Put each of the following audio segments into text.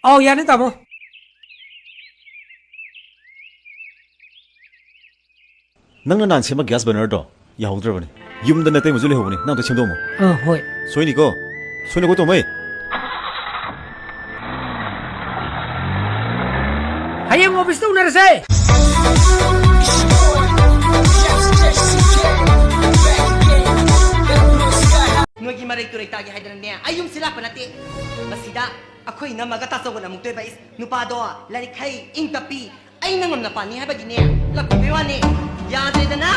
야네 따모. 너는 난 세마 가스 버너도 야우드러버니. юм단에 때문에 줄래 호보니. 나도 챙도 뭐. 호이. 소인이고. 소인이고 또 뭐이? 하영 오피스 또 나르세. Nuagi maray tuloy tagi haidaran niya. Ayum sila pa natin. Masida, ako'y namagatasawag na mong tuyabais. Nupado, lalikay, ingkapi. Ay nangam na pa niya ba din niya. Lakumiwan ni. Yadre na na.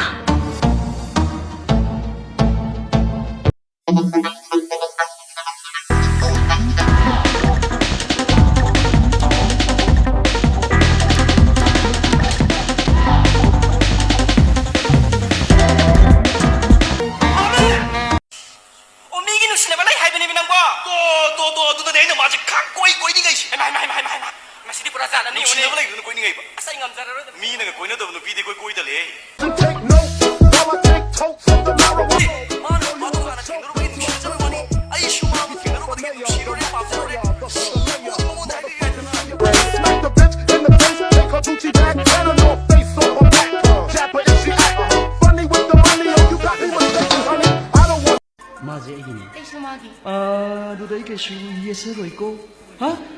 너희 계시 이해서 있고,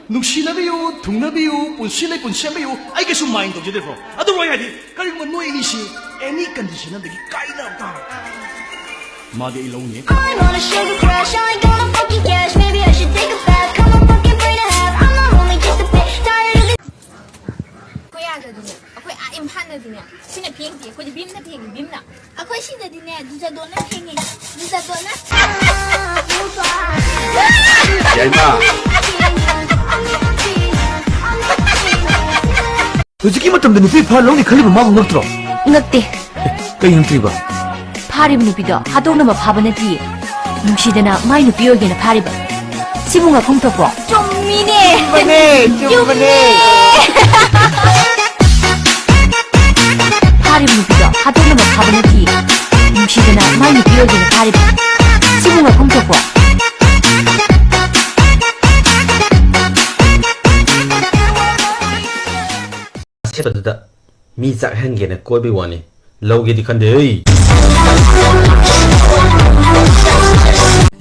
농시나비요, 동나비요, 본실레 본실레요, 아이 계시 마인드 어제 되고, 아도 와야지. 그리고 뭐 이니시, 애니 컨디션은 되게 까이나다. 마게 일롱이. I'm on a sugar crush, I ain't gonna fucking cash. Maybe I should take a bath. Come on, fucking brain to have. I'm not only just a bit tired of it. Koi adadine, akoi aim hanadine. Sina pengti, koi bimna pengi bimna. Akoi sidadine, duja dona pengi, duja dona. 야 임마. 솔직히 말하면 누피 팔롱이 클립을 막 넣더라. 늑대 그냥 드리바. 파리브 누피도 하도나마 파바네티 뭉시데나 마이 누피오게나 파리브 지붕아 공터고 좀 미네 파리브 누피도 하도나마 파바네티 뭉시데나 마이 누피오게나 파리브 지붕아 공터고 세버드다 미작 한개는 꼴비 원이 러우게디 컨데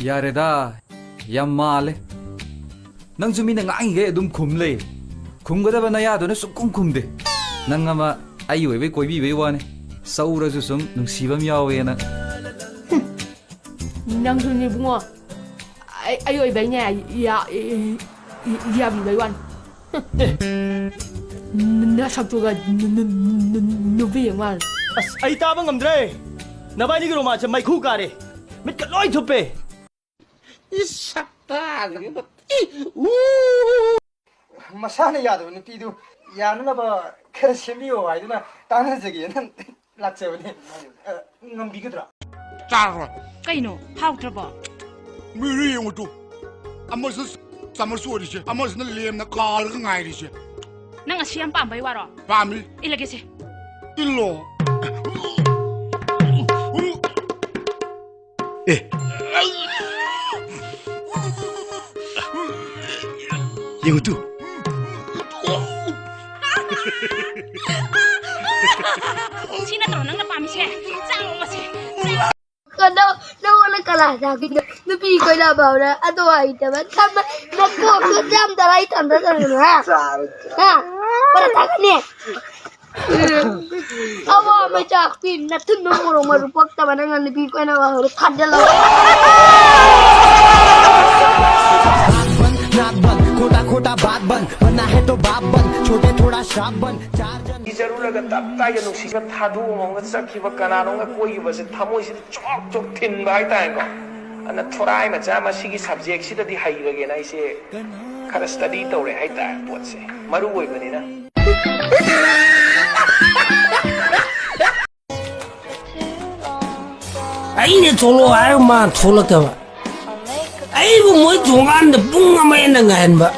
야레다 얌말레 낭주 미나 ngang 게 좀 쿰레 쿰거다바 나야도는 쑥 쿰데 낭아마 아이 왜 꼴비 왜 와네 싸우라서 좀 능시밤 야오에나 낭준이 붕어 아이 왜 배냐 야 왜 완. 나 삭조가 누비 양말. 아이 따방 감드레. 나바니 그로 마저 마이 쿠가레. 밑가 로이 토페. 이 삭다. 마사네 야도 누피도 야누나바 그래 셈비오 아이두나 다른 저기는 락세오니 넘비거더라. 짜라. 까이노 파우트러버. 미리 용도. 아무스 사무소리시. 아무스는 리엠나 깔가 nga이리시. 낭 아시안 빰바이 와라. 밤이 일레게세. 일로. 에. 용도. Sina to nang napamishe. Sang mo si. Đâu là cả là sao kinh nó bị coi là bảo là ăn đồ ấy thì vẫn thăm nó cứ chăm ta lấy thằng đó rồi ha bây giờ cái nè ông mà chắc pin nó thun nó rồi mà rupok ta mà nó bị coi là bảo thật ra là खोटा खोटा बात बन बनना है तो बाप बन छोटे थोड़ा शाप बन चार जन जरूरत तब तागे नुसीब थादू मोंग चखिब कनानोंग कोइबसे थमोइसि चोक चोक थिन बाय ताइको अन थोराइ मचा मसिगी सब्जेक्ट सिददि हाइबगेना इसे खरा स्टडी तौरे हाइ ताइ पोतसे मरु ओइबनिना 아이네 졸로 아유만 졸로다와 아이고 뭐 종안데 뿡나마 있는가 했나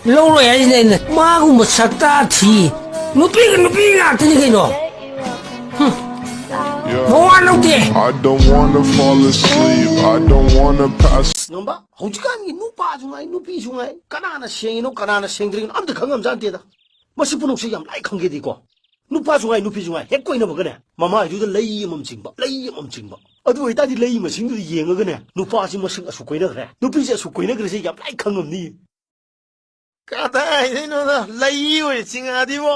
로로 해지네 마구 뭐 삭다 티 누삐가 같으니까 뭐 하는 게 I don't wanna fall asleep. I don't wanna pass. ngamba haujikan gi nupa jungai nupi jungai kanana sengino kanana sengdring amda khangam jante da masi punok se yam lai khangge di ko nupa jungai nupi jungai hek koina bagane mama ju da lei mum chingba adu oi ta di lei masing du yenga gane nupa si masing asu koina gre nupi se asu koina gre se yam lai khangam ni ka dai no da lai oi chinga di bo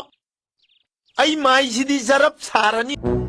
ai mai si di jarap sarani